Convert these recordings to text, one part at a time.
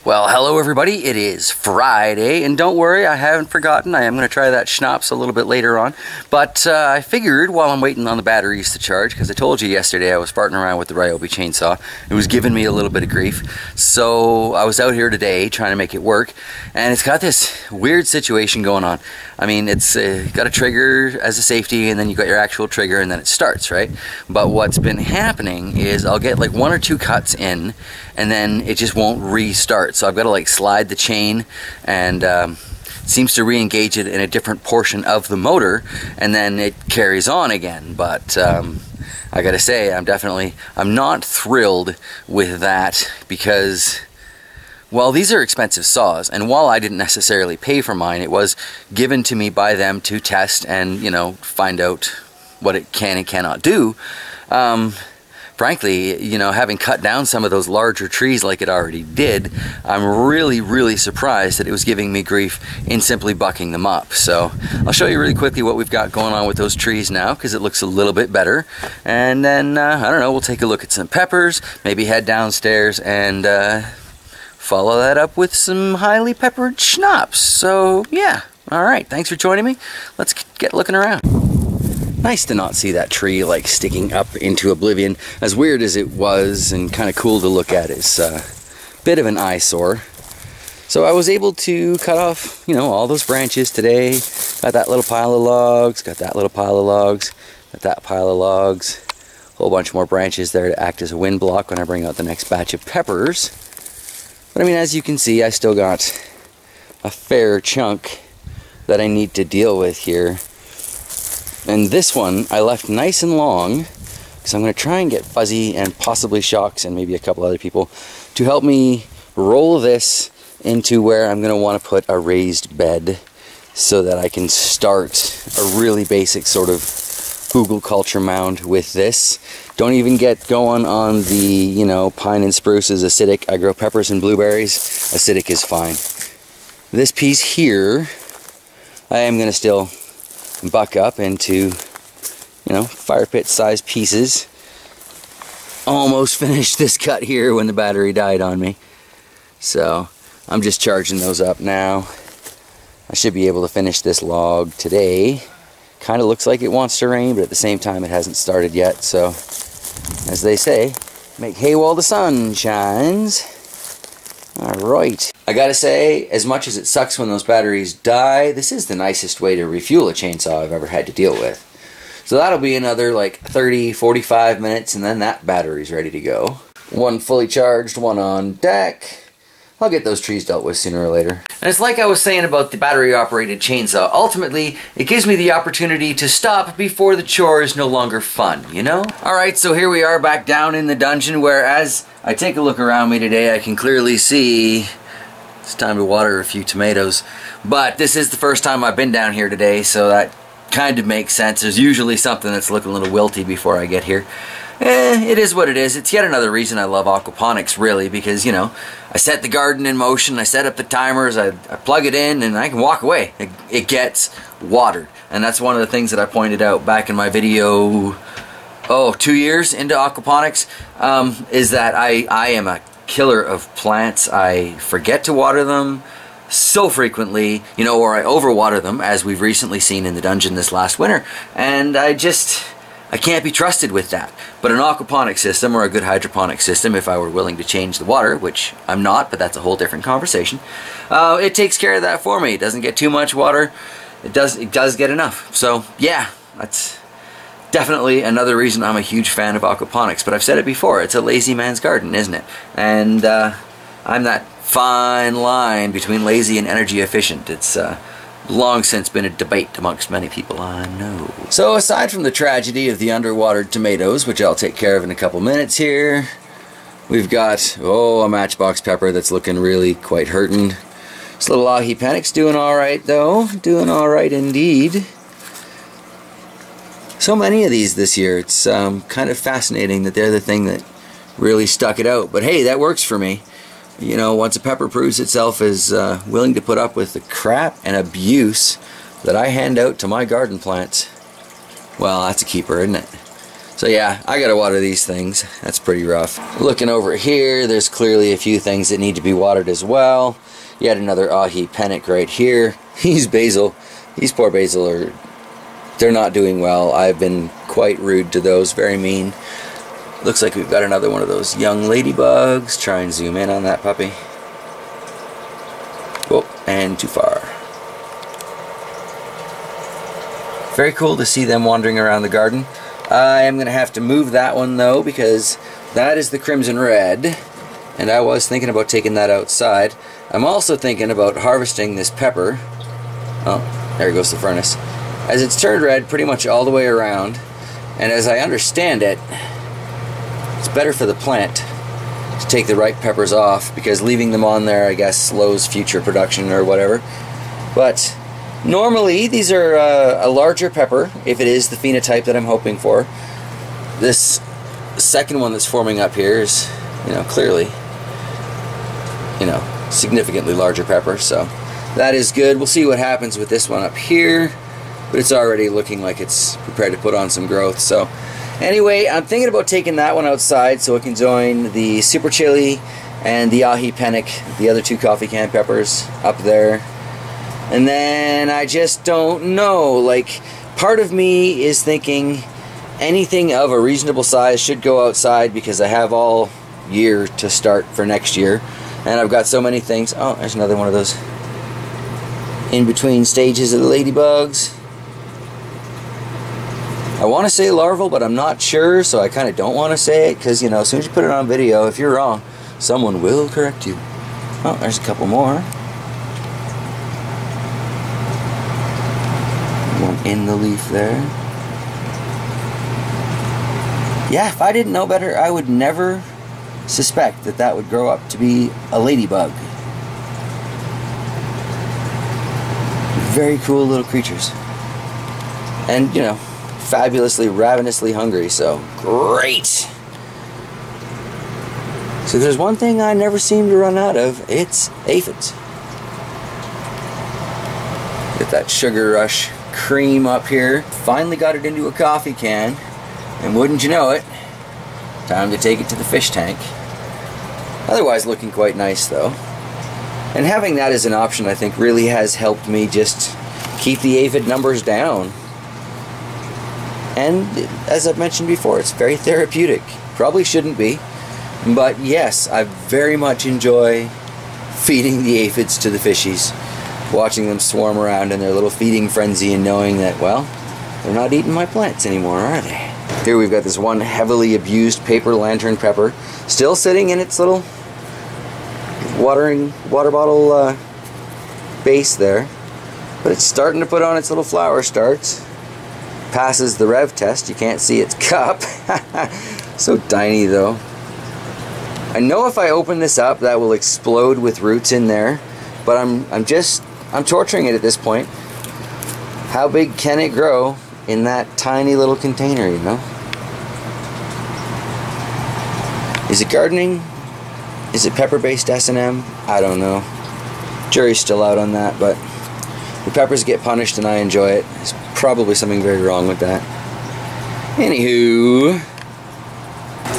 Well, hello everybody, it is Friday, and don't worry, I haven't forgotten. I am going to try that schnapps a little bit later on, but I figured while I'm waiting on the batteries to charge, because I told you yesterday I was farting around with the Ryobi chainsaw, it was giving me a little bit of grief, so I was out here today trying to make it work, and it's got this weird situation going on. I mean, it's got a trigger as a safety, and then you got your actual trigger, and then it starts, right? But what's been happening is I'll get like 1 or 2 cuts in, and then it just won't restart. So I've got to like slide the chain, and it seems to re-engage it in a different portion of the motor, and then it carries on again. But I gotta say, I'm not thrilled with that, because, well, these are expensive saws, and while I didn't necessarily pay for mine, it was given to me by them to test and, you know, find out what it can and cannot do. Frankly, you know, having cut down some of those larger trees like it already did, I'm really surprised that it was giving me grief in simply bucking them up. So I'll show you really quickly what we've got going on with those trees now, because it looks a little bit better. And then, I don't know, we'll take a look at some peppers, maybe head downstairs and follow that up with some highly peppered schnapps. So yeah, alright, thanks for joining me. Let's get looking around. Nice to not see that tree like sticking up into oblivion. As weird as it was and kind of cool to look at, it's a bit of an eyesore. So I was able to cut off, you know, all those branches today. Got that little pile of logs, got that little pile of logs, got that pile of logs. A whole bunch more branches there to act as a wind block when I bring out the next batch of peppers. But I mean, as you can see, I still got a fair chunk that I need to deal with here. And this one I left nice and long, because I'm going to try and get Fuzzy and possibly Chox and maybe a couple other people to help me roll this into where I'm going to want to put a raised bed, so that I can start a really basic sort of hugelkultur mound with this. Don't even get going on the, you know, pine and spruce is acidic. I grow peppers and blueberries. Acidic is fine. This piece here, I am going to still buck up into, you know, fire pit size pieces. Almost finished this cut here when the battery died on me, so I'm just charging those up now. I should be able to finish this log today. Kind of looks like it wants to rain, but at the same time it hasn't started yet, so as they say, make hay while the sun shines. Alright. I gotta say, as much as it sucks when those batteries die, this is the nicest way to refuel a chainsaw I've ever had to deal with. So that'll be another like 30-45 minutes, and then that battery's ready to go. One fully charged, one on deck. I'll get those trees dealt with sooner or later. And it's like I was saying about the battery-operated chainsaw. Ultimately, it gives me the opportunity to stop before the chore is no longer fun, you know? Alright, so here we are back down in the dungeon, where as I take a look around me today, I can clearly see it's time to water a few tomatoes. But this is the first time I've been down here today, so that kind of makes sense. There's usually something that's looking a little wilty before I get here. It is what it is. It's yet another reason I love aquaponics, really, because, you know, I set the garden in motion, I set up the timers, I plug it in, and I can walk away. It gets watered. And that's one of the things that I pointed out back in my video, 2 years into aquaponics, is that I am a killer of plants. I forget to water them so frequently, you know, or I overwater them, as we've recently seen in the dungeon this last winter, and I can't be trusted with that. But an aquaponic system, or a good hydroponic system, if I were willing to change the water, which I'm not, but that's a whole different conversation, it takes care of that for me. It doesn't get too much water. It does get enough. So yeah, that's definitely another reason I'm a huge fan of aquaponics. But I've said it before, it's a lazy man's garden, isn't it? And I'm that fine line between lazy and energy efficient. It's long since been a debate amongst many people I know. So aside from the tragedy of the underwatered tomatoes, which I'll take care of in a couple minutes here, we've got, a matchbox pepper that's looking really quite hurting. This little ahi panic's doing alright though, doing alright indeed. So many of these this year, it's kind of fascinating that they're the thing that really stuck it out. But hey, that works for me. You know, once a pepper proves itself as willing to put up with the crap and abuse that I hand out to my garden plants, well, that's a keeper, isn't it? So yeah, I gotta water these things. That's pretty rough. Looking over here, there's clearly a few things that need to be watered as well. Yet another ahi panic right here. These poor basil they're not doing well. I've been quite rude to those, very mean. Looks like we've got another one of those young ladybugs. Try and zoom in on that puppy. Oh, and too far. Very cool to see them wandering around the garden. I am going to have to move that one though, because that is the crimson red, and I was thinking about taking that outside. I'm also thinking about harvesting this pepper. Oh, there goes the furnace. As it's turned red pretty much all the way around, and as I understand it, it's better for the plant to take the ripe peppers off, because leaving them on there, I guess, slows future production or whatever. But normally these are a larger pepper, if it is the phenotype that I'm hoping for. This second one that's forming up here is, clearly, significantly larger pepper, so that is good. We'll see what happens with this one up here, but it's already looking like it's prepared to put on some growth. So anyway, I'm thinking about taking that one outside so it can join the super chili and the ahi panic, the other 2 coffee can peppers up there. And then I just don't know, like, part of me is thinking anything of a reasonable size should go outside, because I have all year to start for next year, and I've got so many things. Oh, there's another one of those in between stages of the ladybugs. I want to say larval, but I'm not sure, so I kind of don't want to say it, because, as soon as you put it on video, if you're wrong, someone will correct you. Oh, there's a couple more. One in the leaf there. Yeah, if I didn't know better, I would never suspect that that would grow up to be a ladybug. Very cool little creatures. And, fabulously, ravenously hungry, so great! So there's one thing I never seem to run out of, it's aphids. Get that Sugar Rush cream up here. Finally got it into a coffee can, and wouldn't you know it, time to take it to the fish tank. Otherwise looking quite nice though. And having that as an option, I think, really has helped me just keep the aphid numbers down. And as I've mentioned before, it's very therapeutic. Probably shouldn't be, but yes, I very much enjoy feeding the aphids to the fishies, watching them swarm around in their little feeding frenzy and knowing that, well, they're not eating my plants anymore, are they? Here we've got this one heavily abused paper lantern pepper, still sitting in its little water bottle base there, but it's starting to put on its little flower starts. Passes the rev test. You can't see its cup. So tiny though. I know if I open this up that will explode with roots in there, but I'm torturing it at this point. How big can it grow in that tiny little container, Is it gardening? Is it pepper-based S&M? I don't know. Jury's still out on that, but the peppers get punished and I enjoy it. There's probably something very wrong with that. Anywho,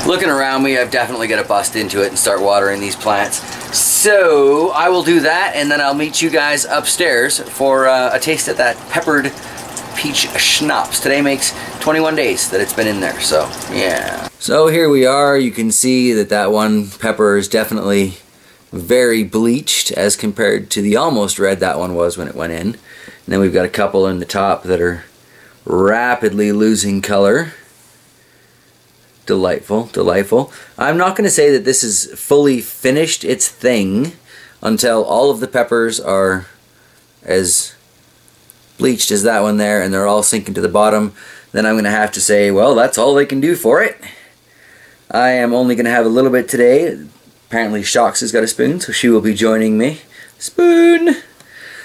looking around me, I've definitely got to bust into it and start watering these plants. So I will do that, and then I'll meet you guys upstairs for a taste of that peppered peach schnapps. Today makes 21 days that it's been in there, so yeah. So here we are. You can see that that one pepper is definitely very bleached as compared to the almost red that one was when it went in. And then we've got a couple in the top that are rapidly losing color. Delightful, delightful. I'm not going to say that this is fully finished its thing until all of the peppers are as bleached as that one there and they're all sinking to the bottom. Then I'm going to have to say, well, that's all they can do for it. I am only going to have a little bit today. Apparently Chox has got a spoon, so she will be joining me. Spoon!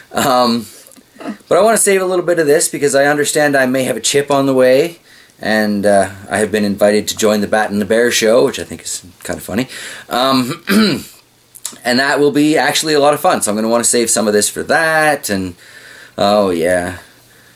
But I want to save a little bit of this because I understand I may have a chip on the way. And I have been invited to join the Bat and the Bear show, which I think is kind of funny. And that will be actually a lot of fun. So I'm going to want to save some of this for that. And oh yeah.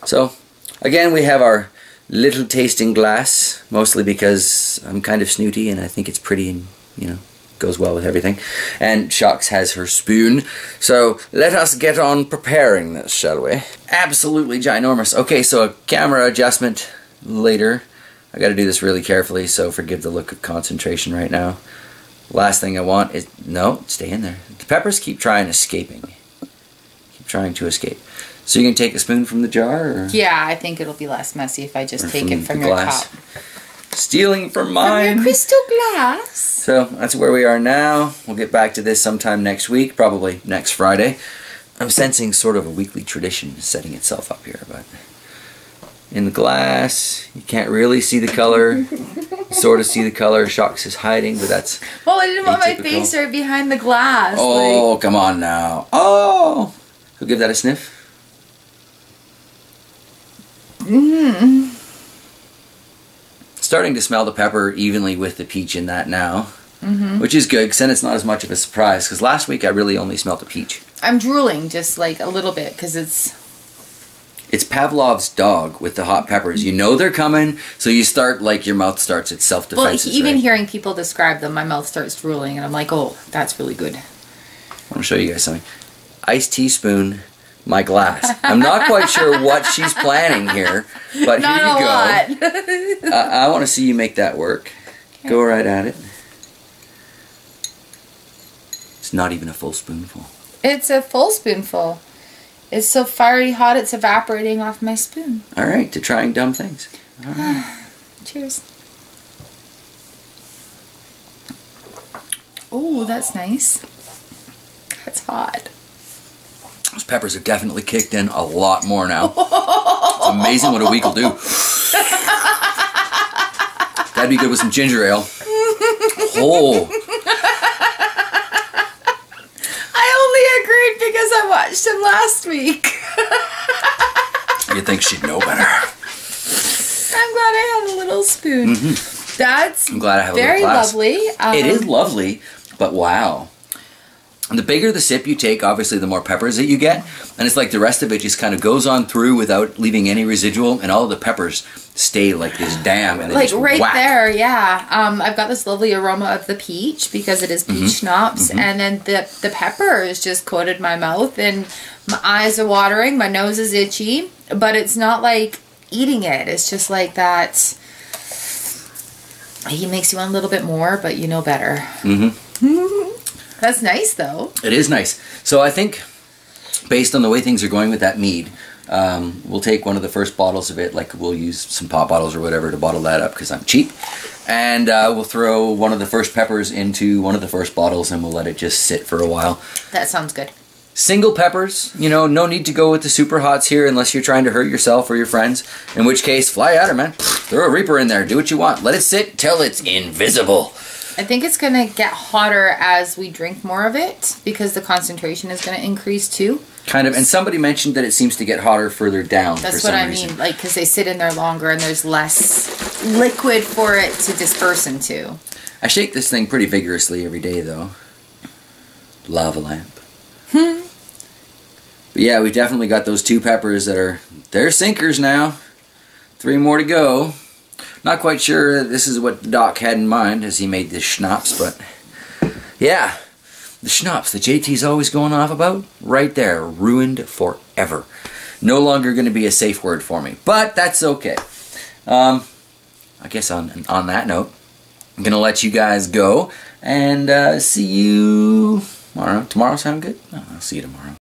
So again, we have our little tasting glass, mostly because I'm kind of snooty and I think it's pretty and, you know, goes well with everything. And Chox has her spoon. So let us get on preparing this, shall we? Absolutely ginormous. Okay, so a camera adjustment later. I gotta do this really carefully, so forgive the look of concentration right now. Last thing I want is, no, stay in there. The peppers keep trying escaping. Keep trying to escape. So you can take a spoon from the jar? Or? Yeah, I think it'll be less messy if I just take it from your cup. Stealing from mine. From your crystal glass. So that's where we are now. We'll get back to this sometime next week, probably next Friday. I'm sensing sort of a weekly tradition setting itself up here, but in the glass, you can't really see the color. Sort of see the color. Chox is hiding, but that's well, I didn't want my face right behind the glass. Oh, like. Come on now. Oh, so give that a sniff. Mmm. Starting to smell the pepper evenly with the peach in that now, which is good because then it's not as much of a surprise. Because last week I really only smelled the peach. I'm drooling just like a little bit because it's Pavlov's dog with the hot peppers. You know they're coming, so you start like your mouth starts its self-defense. Well, even hearing people describe them, my mouth starts drooling, and I'm like, oh, that's really good. I want to show you guys something. Iced teaspoon. My glass. I'm not quite sure what she's planning here, but not here you go. I want to see you make that work. Okay. Go right at it. It's not even a full spoonful. It's a full spoonful. It's so fiery hot it's evaporating off my spoon. All right, to trying dumb things. All right. Cheers. Oh, that's nice. That's hot. Those peppers have definitely kicked in a lot more now. It's amazing what a week will do. That'd be good with some ginger ale. Oh. I only agreed because I watched him last week. You'd think she'd know better. I'm glad I had a little spoon. That's I'm glad I have a very little glass. Lovely. It is lovely, but wow. The bigger the sip you take, obviously the more peppers that you get. And it's like the rest of it just kind of goes on through without leaving any residual. And all of the peppers stay like this dam. And like right whack. there, yeah. I've got this lovely aroma of the peach because it is peach schnapps. And then the peppers just coated my mouth. And my eyes are watering. My nose is itchy. But it's not like eating it. It's just like that. He makes you want a little bit more, but you know better. That's nice, though. It is nice. So I think, based on the way things are going with that mead, we'll take one of the first bottles of it, like we'll use some pop bottles or whatever to bottle that up because I'm cheap. And we'll throw one of the first peppers into one of the first bottles and we'll let it just sit for a while. That sounds good. Single peppers, you know, no need to go with the super hots here unless you're trying to hurt yourself or your friends. In which case, fly at her, man. Throw a Reaper in there. Do what you want. Let it sit till it's invisible. I think it's going to get hotter as we drink more of it because the concentration is going to increase too. Kind of. And somebody mentioned that it seems to get hotter further down. That's what I mean. Like, because they sit in there longer and there's less liquid for it to disperse into. I shake this thing pretty vigorously every day, though. Lava lamp. But yeah, we definitely got those 2 peppers that they're sinkers now. 3 more to go. Not quite sure this is what Doc had in mind as he made this schnapps, but yeah, the schnapps that JT's always going off about, right there, ruined forever. No longer going to be a safe word for me, but that's okay. I guess on that note, I'm going to let you guys go and see you tomorrow. Tomorrow sound good? No, I'll see you tomorrow.